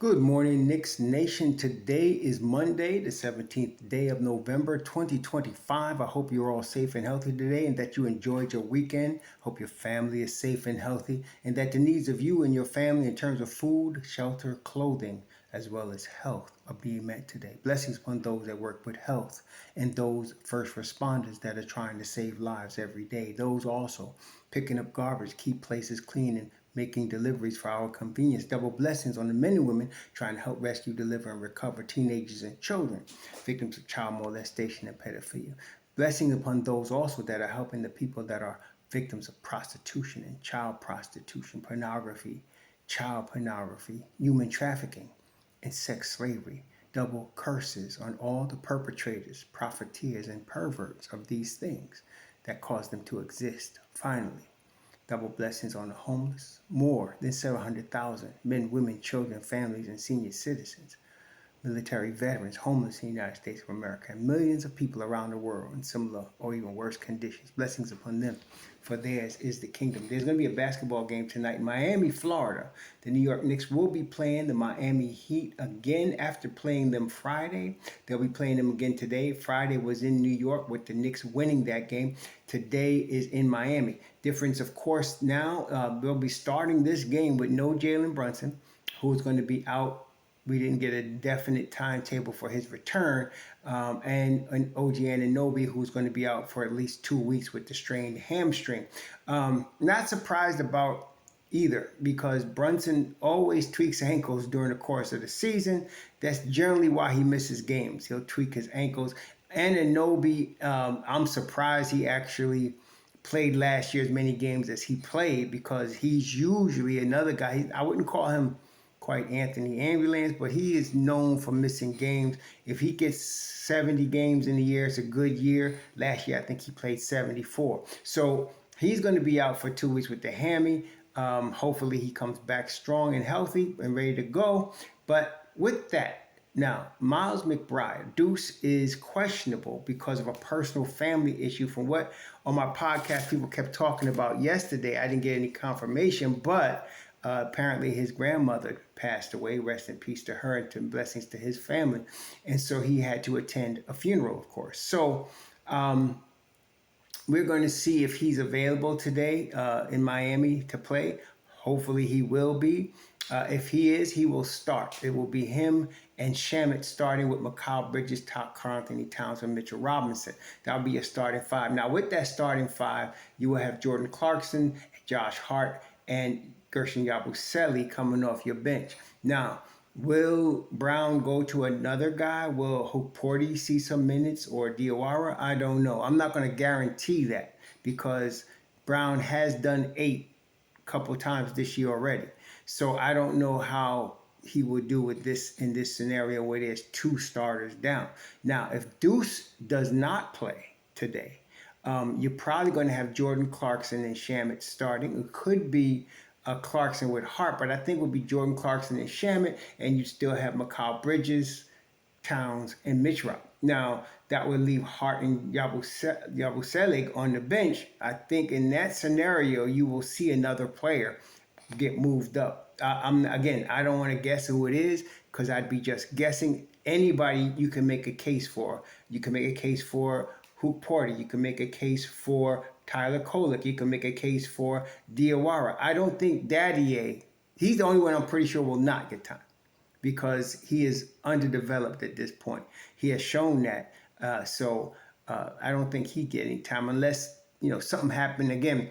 Good morning, Knicks Nation. Today is Monday, the 17th day of November, 2025. I hope you're all safe and healthy today and that you enjoyed your weekend. Hope your family is safe and healthy and that the needs of you and your family in terms of food, shelter, clothing, as well as health are being met today. Blessings upon those that work with health and those first responders that are trying to save lives every day. Those also picking up garbage, keep places clean, and making deliveries for our convenience. Double blessings on the men and women trying to help rescue, deliver, and recover teenagers and children, victims of child molestation and pedophilia. Blessings upon those also that are helping the people that are victims of prostitution and child prostitution, child pornography, human trafficking, and sex slavery. Double curses on all the perpetrators, profiteers, and perverts of these things that cause them to exist. Finally, double blessings on the homeless, more than 700,000 men, women, children, families, and senior citizens, military veterans, homeless in the United States of America, and millions of people around the world in similar or even worse conditions. Blessings upon them, for theirs is the kingdom. There's going to be a basketball game tonight in Miami, Florida. The New York Knicks will be playing the Miami Heat again after playing them Friday. They'll be playing them again today. Friday was in New York with the Knicks winning that game. Today is in Miami. Difference, of course, now they'll be starting this game with no Jalen Brunson, who's going to be out. We didn't get a definite timetable for his return. And OG Anunoby, who's going to be out for at least 2 weeks with the strained hamstring. Not surprised about either, because Brunson always tweaks ankles during the course of the season. That's generally why he misses games. He'll tweak his ankles. And Anunoby, I'm surprised he actually played last year as many games as he played, because he's usually another guy. I wouldn't call him quite Anthony Ambulance, but he is known for missing games. If he gets 70 games in a year, it's a good year. Last year, I think he played 74. So he's going to be out for 2 weeks with the hammy. Hopefully he comes back strong and healthy and ready to go. But with that, now, Miles McBride, Deuce, is questionable because of a personal family issue. From what on my podcast people kept talking about yesterday, I didn't get any confirmation, but apparently his grandmother passed away. Rest in peace to her, and to blessings to his family. And so he had to attend a funeral, of course. So we're going to see if he's available today in Miami to play. Hopefully he will be. If he is, he will start. It will be him and Shamet starting with Mikal Bridges, Karl Anthony Towns, and Mitchell Robinson. That'll be a starting five. Now, with that starting five, you will have Jordan Clarkson, Josh Hart, and Gershon Yabusele coming off your bench. Now, will Brown go to another guy? Will Hukporti see some minutes, or Diawara? I don't know. I'm not going to guarantee that, because Brown has done 8 a couple times this year already. So I don't know how he would do with this in this scenario where there's 2 starters down. Now, if Deuce does not play today, you're probably going to have Jordan Clarkson and Shamet starting. It could be Clarkson with Hart, but I think it would be Jordan Clarkson and Shamet, and you still have Mikal Bridges, Towns, and Mitchell. Now, that would leave Hart and Yabusele on the bench. I think in that scenario, you will see another player get moved up. I don't want to guess who it is, because I'd be just guessing. Anybody you can make a case for. You can make a case for Hukporti. You can make a case for Tyler Kolek. You can make a case for Diawara. I don't think Daddy, he's the only one I'm pretty sure will not get time, because he is underdeveloped at this point. He has shown that. So I don't think he get any time unless something happened again.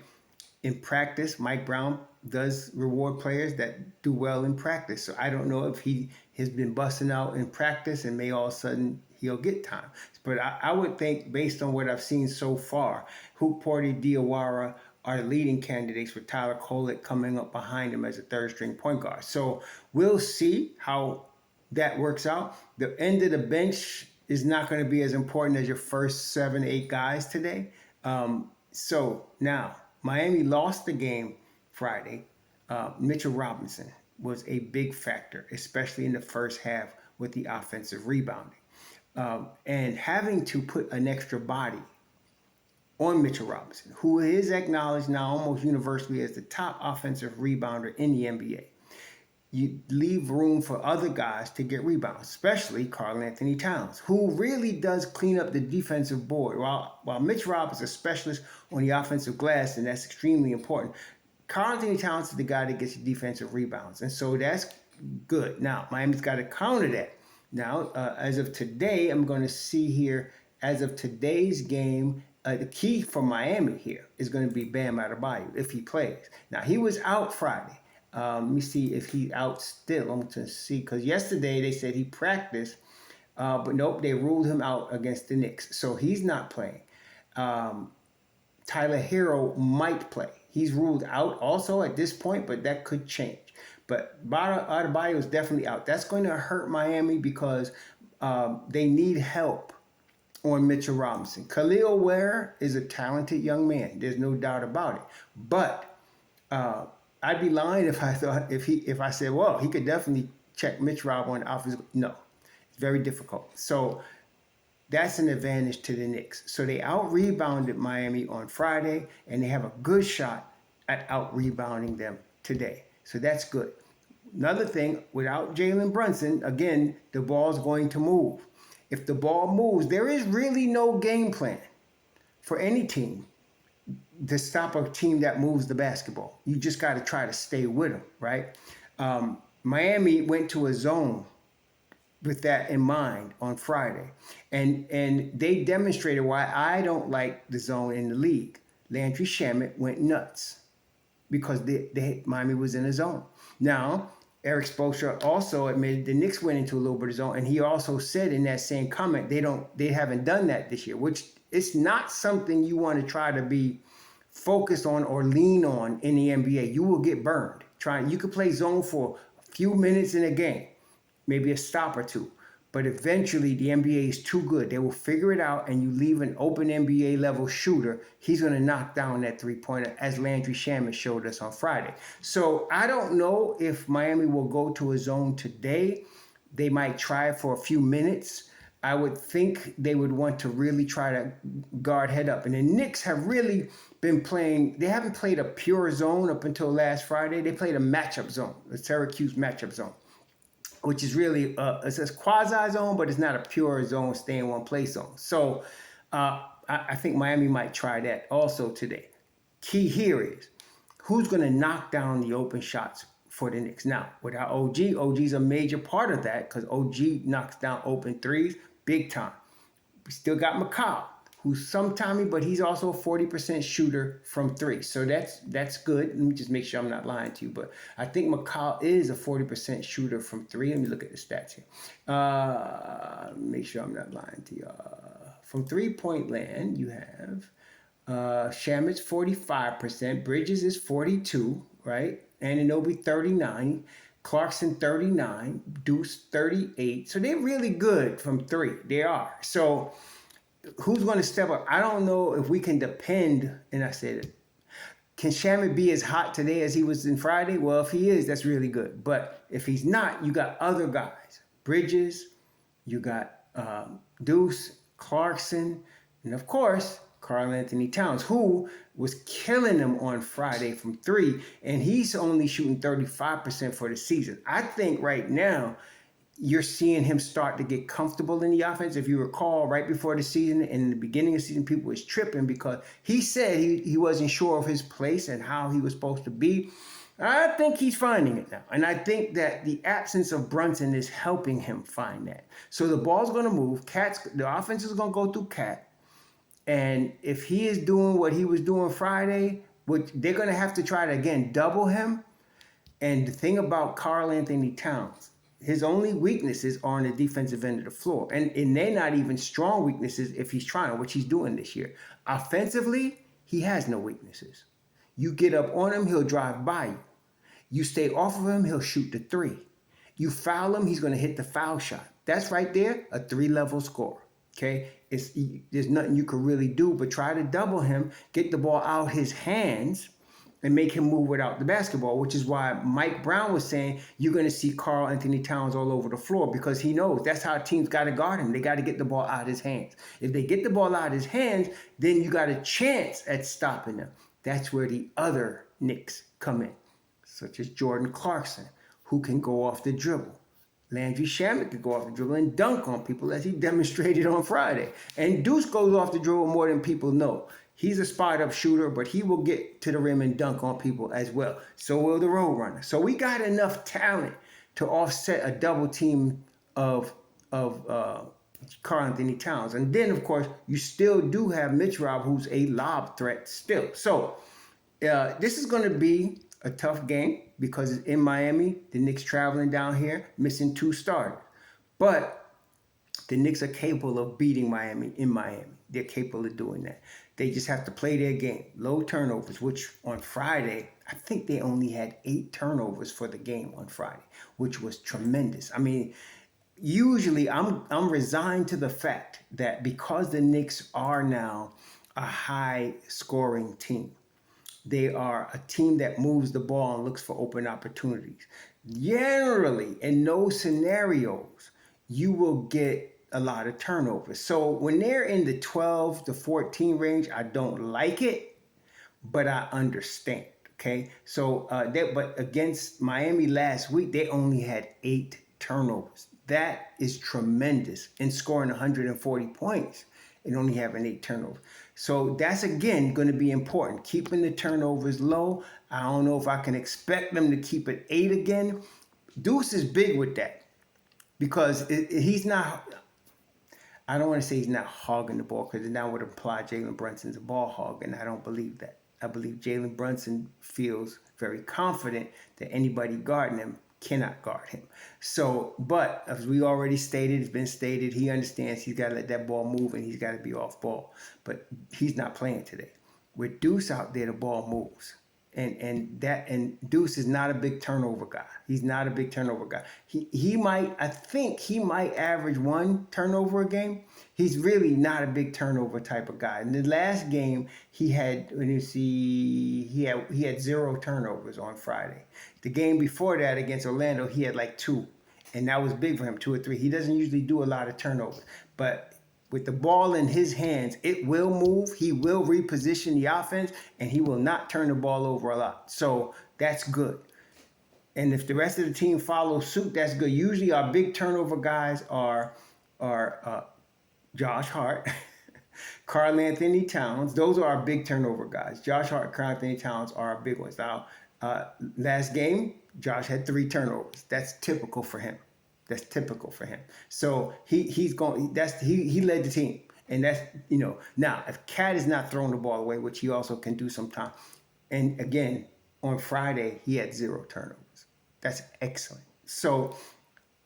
In practice, Mike Brown does reward players that do well in practice. So I don't know if he has been busting out in practice and may all of a sudden he'll get time. But I would think, based on what I've seen so far, Hukporti, Diawara are the leading candidates, with Tyler Kolek coming up behind him as a third-string point guard. So we'll see how that works out. The end of the bench is not going to be as important as your first 7, 8 guys today. So now, Miami lost the game Friday. Mitchell Robinson was a big factor, especially in the first half with the offensive rebounding. And having to put an extra body on Mitchell Robinson, who is acknowledged now almost universally as the top offensive rebounder in the NBA. you leave room for other guys to get rebounds, especially Karl-Anthony Towns, who really does clean up the defensive board. While Mitch Rob is a specialist on the offensive glass, and that's extremely important, Karl-Anthony Towns is the guy that gets the defensive rebounds, and so that's good. Now, Miami's got to counter that. Now, as of today, I'm going to see here, as of today's game, the key for Miami here is going to be Bam Adebayo if he plays. Now, he was out Friday. Let me see if he's out still. I'm going to see, because yesterday they said he practiced, but nope, they ruled him out against the Knicks. So he's not playing. Tyler Hero might play. He's ruled out also at this point, but that could change. But Adebayo is definitely out. That's going to hurt Miami because they need help on Mitchell Robinson. Khalil Ware is a talented young man. There's no doubt about it. But I'd be lying if I said, well, he could definitely check Mitch Rob on offense. No, it's very difficult. So that's an advantage to the Knicks. So they out-rebounded Miami on Friday, and they have a good shot at out-rebounding them today. So that's good. Another thing, without Jalen Brunson, again, the ball's going to move. If the ball moves, there is really no game plan for any team to stop a team that moves the basketball. You just got to try to stay with them, right? Miami went to a zone with that in mind on Friday. And they demonstrated why I don't like the zone in the league. Landry Shamet went nuts because Miami was in a zone. Now, Eric Spoelstra also admitted the Knicks went into a little bit of zone, and he also said in that same comment they haven't done that this year, which it's not something you want to try to be focused on or lean on in the NBA. You will get burned. You could play zone for a few minutes in a game, maybe a stop or two. But eventually, the NBA is too good. They will figure it out, and you leave an open NBA level shooter, he's going to knock down that three-pointer, as Landry Shamet showed us on Friday. So I don't know if Miami will go to a zone today. They might try it for a few minutes. I would think they would want to really try to guard head up. And the Knicks have really been playing, they haven't played a pure zone up until last Friday. They played a matchup zone, a Syracuse matchup zone, which is really, it's a quasi-zone, but it's not a pure zone, stay in one place zone. So I think Miami might try that also today. Key here is, who's going to knock down the open shots for the Knicks? Now, without OG's a major part of that, because OG knocks down open threes big time. We still got McCall, who's sometimey, but he's also a 40% shooter from three. So that's good. Let me just make sure I'm not lying to you. But I think McCall is a 40% shooter from three. Let me look at the stats here. Make sure I'm not lying to you. From three-point land, you have Shamet's 45%. Bridges is 42, right? Anunoby 39. Clarkson 39. Deuce 38. So they're really good from three. They are. So who's going to step up? I don't know if we can depend, and I said it, can Shamet be as hot today as he was in Friday? Well, if he is, that's really good. But if he's not, you got other guys. Bridges, you got Deuce, Clarkson, and of course, Karl-Anthony Towns, who was killing them on Friday from three, and he's only shooting 35% for the season. I think right now, you're seeing him start to get comfortable in the offense. If you recall, right before the season, in the beginning of the season, people was tripping because he said he wasn't sure of his place and how he was supposed to be. I think he's finding it now. And I think that the absence of Brunson is helping him find that. So the ball's going to move. The offense is going to go through Cat. And if he is doing what he was doing Friday, which they're going to have to try to, again, double him. And the thing about Karl-Anthony Towns, his only weaknesses are on the defensive end of the floor. And they're not even strong weaknesses if he's trying, which he's doing this year. Offensively, he has no weaknesses. You get up on him, he'll drive by you. You stay off of him, he'll shoot the three. You foul him, he's going to hit the foul shot. That's right there, a three-level score. Okay? There's nothing you can really do but try to double him, get the ball out his hands, and make him move without the basketball, which is why Mike Brown was saying you're going to see Karl-Anthony Towns all over the floor because he knows that's how teams got to guard him. They got to get the ball out of his hands. If they get the ball out of his hands, then you got a chance at stopping them. That's where the other Knicks come in, such as Jordan Clarkson, who can go off the dribble. Landry Shamet could go off the dribble and dunk on people, as he demonstrated on Friday. And Deuce goes off the dribble more than people know. He's a spot-up shooter, but he will get to the rim and dunk on people as well. So will the Roadrunner. So we got enough talent to offset a double team of Karl Anthony Towns. And then, of course, you still do have Mitch Rob, who's a lob threat still. So this is going to be a tough game because it's in Miami. The Knicks traveling down here, missing 2 starters. But the Knicks are capable of beating Miami in Miami. They're capable of doing that. They just have to play their game. Low turnovers, which on Friday, I think they only had 8 turnovers for the game on Friday, which was tremendous. I mean, usually I'm resigned to the fact that because the Knicks are now a high-scoring team, they are a team that moves the ball and looks for open opportunities. Generally, in those scenarios, you will get a lot of turnovers. So when they're in the 12 to 14 range, I don't like it, but I understand. Okay, so but against Miami last week, they only had 8 turnovers. That is tremendous in scoring 140 points and only having 8 turnovers. So that's, again, going to be important. Keeping the turnovers low. I don't know if I can expect them to keep it 8 again. Deuce is big with that because he's not, I don't want to say he's not hogging the ball because that would imply Jalen Brunson's a ball hog, and I don't believe that. I believe Jalen Brunson feels very confident that anybody guarding him cannot guard him. So, but as we already stated, it's been stated, he understands he's got to let that ball move and he's got to be off ball. But he's not playing today. With Deuce out there, the ball moves. And Deuce is not a big turnover guy. He's not a big turnover guy. I think he might average 1 turnover a game. He's really not a big turnover type of guy. In the last game, he had 0 turnovers on Friday. The game before that against Orlando, he had like 2. And that was big for him, 2 or 3. He doesn't usually do a lot of turnovers. But with the ball in his hands, it will move. He will reposition the offense, and he will not turn the ball over a lot. So that's good. And if the rest of the team follows suit, that's good. Usually our big turnover guys are Josh Hart, Karl Anthony Towns. Those are our big turnover guys. Josh Hart, Karl Anthony Towns are our big ones. Now, last game, Josh had 3 turnovers. That's typical for him. That's typical for him. So he led the team. And that's, now if Cat is not throwing the ball away, which he also can do sometimes. And again, on Friday, he had 0 turnovers. That's excellent. So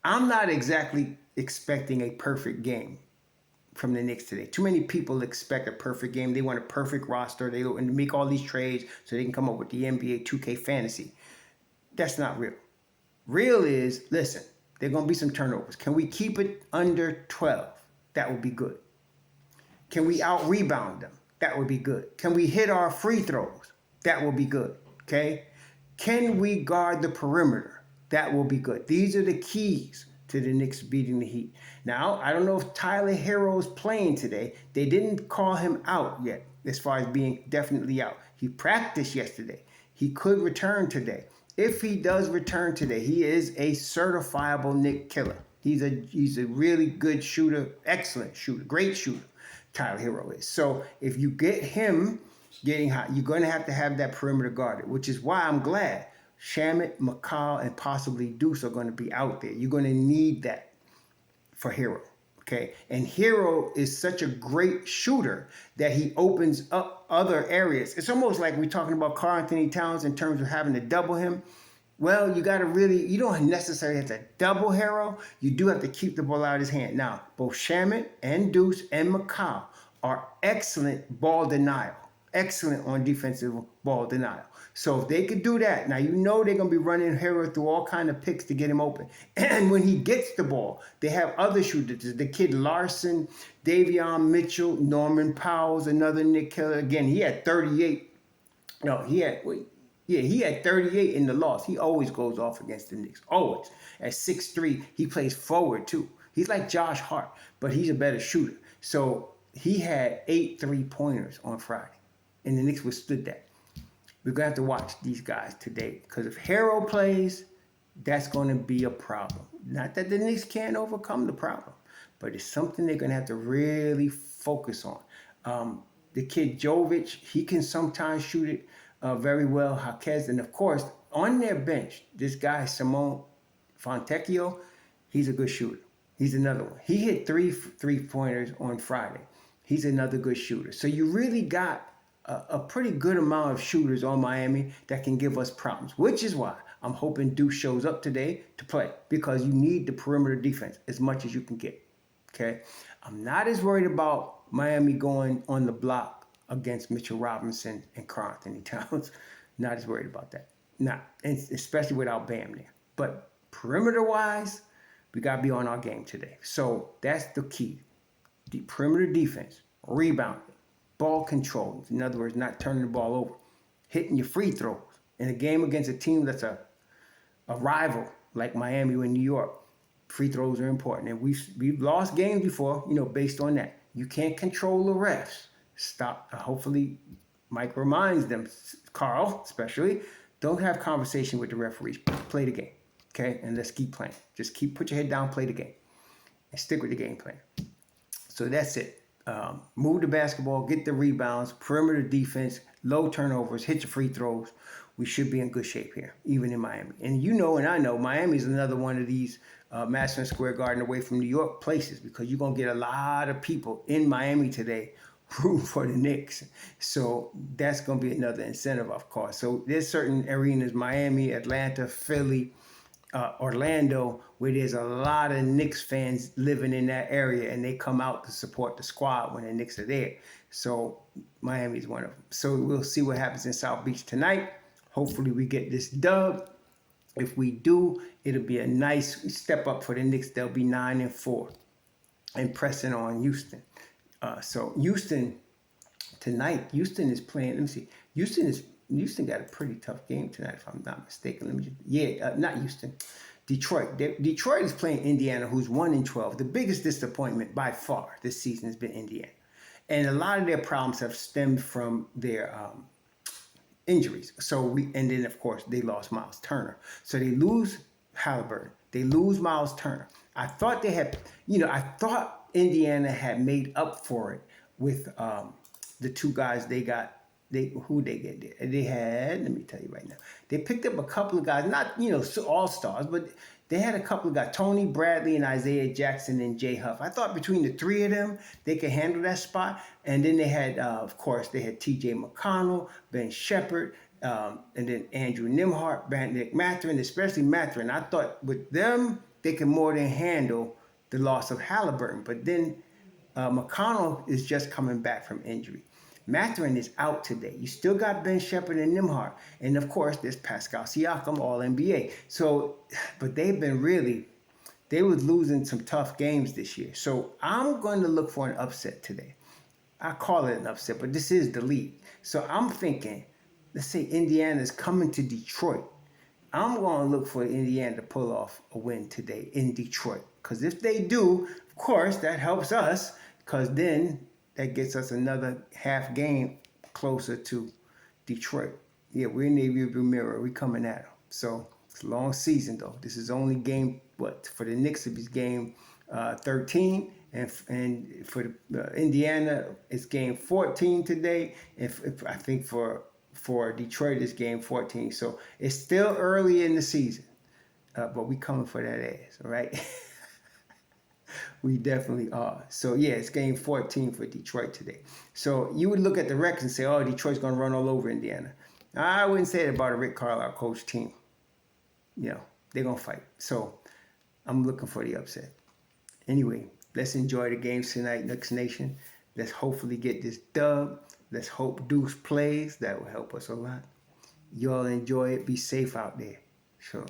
I'm not exactly expecting a perfect game from the Knicks today. Too many people expect a perfect game. They want a perfect roster. They want to make all these trades so they can come up with the NBA 2K fantasy. That's not real. Real is, listen, there are going to be some turnovers. Can we keep it under 12? That would be good. Can we out-rebound them? That would be good. Can we hit our free throws? That will be good, okay? Can we guard the perimeter? That will be good. These are the keys to the Knicks beating the Heat. Now, I don't know if Tyler Herro is playing today. They didn't call him out yet as far as being definitely out. He practiced yesterday. He could return today. If he does return today, he is a certifiable Knick killer. He's a really good shooter, excellent shooter, great shooter, Tyler Herro is. So if you get him getting hot, you're going to have that perimeter guarded, which is why I'm glad Shamet, McCall, and possibly Deuce are going to be out there. You're going to need that for Herro, okay? And Herro is such a great shooter that he opens up other areas. It's almost like we're talking about Karl Anthony Towns in terms of having to double him. Well, you don't necessarily have to double Herro. You do have to keep the ball out of his hand. Now, both Shamet and Deuce and McCall are excellent ball denial. Excellent on defensive ball denial. So if they could do that, now they're going to be running Herro through all kind of picks to get him open. And when he gets the ball, they have other shooters. The kid Larson, Davion Mitchell, Norman Powell's another Knick killer. Again, he had 38. No, he had 38 in the loss. He always goes off against the Knicks. Always. At 6'3", he plays forward too. He's like Josh Hart, but he's a better shooter. So he had 8 3-pointers on Friday. And the Knicks withstood that. We're going to have to watch these guys today. Because if Herro plays, that's going to be a problem. Not that the Knicks can't overcome the problem, but it's something they're going to have to really focus on. The kid Jovic, he can sometimes shoot it very well. Jaquez, and of course, on their bench, this guy Simone Fontecchio, he's a good shooter. He's another one. He hit three-pointers on Friday. He's another good shooter. So you really got a pretty good amount of shooters on Miami that can give us problems, which is why I'm hoping Deuce shows up today to play, because you need the perimeter defense as much as you can get. Okay, I'm not as worried about Miami going on the block against Mitchell Robinson and Karl Anthony Towns. Not as worried about that. Not, and especially without Bam there. But perimeter-wise, we got to be on our game today. So that's the key. The perimeter defense, rebounding, ball control. In other words, not turning the ball over, hitting your free throws. In a game against a team that's a rival like Miami or New York, free throws are important. And we've lost games before, based on that. You can't control the refs. Stop. Hopefully, Mike reminds them, Carl especially, don't have conversation with the referees. Play the game, okay? And let's keep playing. Just put your head down, play the game, and stick with the game plan. So that's it. Move the basketball, get the rebounds, perimeter defense, low turnovers, hit your free throws. We should be in good shape here, even in Miami. And and I know, Miami is another one of these Madison Square Garden away from New York places, because you're going to get a lot of people in Miami today rooting for the Knicks. So that's going to be another incentive, of course. So there's certain arenas, Miami, Atlanta, Philly, Orlando, where there's a lot of Knicks fans living in that area, and they come out to support the squad when the Knicks are there. So Miami is one of them. So we'll see what happens in South Beach tonight. Hopefully we get this dub. If we do, it'll be a nice step up for the Knicks. They'll be 9-4 and pressing on Houston. So Houston tonight, Houston is playing. Let me see. Houston got a pretty tough game tonight, if I'm not mistaken. Not Houston. Detroit. Detroit is playing Indiana, who's 1-12. The biggest disappointment by far this season has been Indiana. And a lot of their problems have stemmed from their injuries. And then of course they lost Miles Turner. So they lose Halliburton. They lose Miles Turner. I thought I thought Indiana had made up for it with the two guys they got. Who they get there? They had, let me tell you right now, they picked up a couple of guys, not all-stars, but they had a couple of guys, Tony Bradley and Isaiah Jackson and Jay Huff. I thought between the three of them, they could handle that spot. And then they had, of course, they had T.J. McConnell, Ben Shepherd, and then Andrew Nembhard, Nick Mathurin, especially Mathurin. I thought with them, they could more than handle the loss of Halliburton. But then McConnell is just coming back from injury. Mathurin is out today. You still got Ben Shepherd and Nembhard. And of course, there's Pascal Siakam, All-NBA. So, but they was losing some tough games this year. So I'm going to look for an upset today. I call it an upset, but this is the league. So I'm thinking, let's say Indiana's coming to Detroit. I'm going to look for Indiana to pull off a win today in Detroit. Because if they do, of course, that helps us, because then that gets us another half game closer to Detroit. Yeah, we're in the rearview mirror. We're coming at them. So it's a long season, though. This is only game, for the Knicks, it's game 13. And for Indiana, it's game 14 today. I think for Detroit, it's game 14. So it's still early in the season. But we coming for that ass, all right? We definitely are. So, yeah, it's game 14 for Detroit today. So you would look at the record and say, oh, Detroit's going to run all over Indiana. I wouldn't say that about a Rick Carlisle coach team. They're going to fight. So I'm looking for the upset. Anyway, let's enjoy the games tonight, Knicks Nation. Let's hopefully get this dub. Let's hope Deuce plays. That will help us a lot. Y'all enjoy it. Be safe out there. Sure.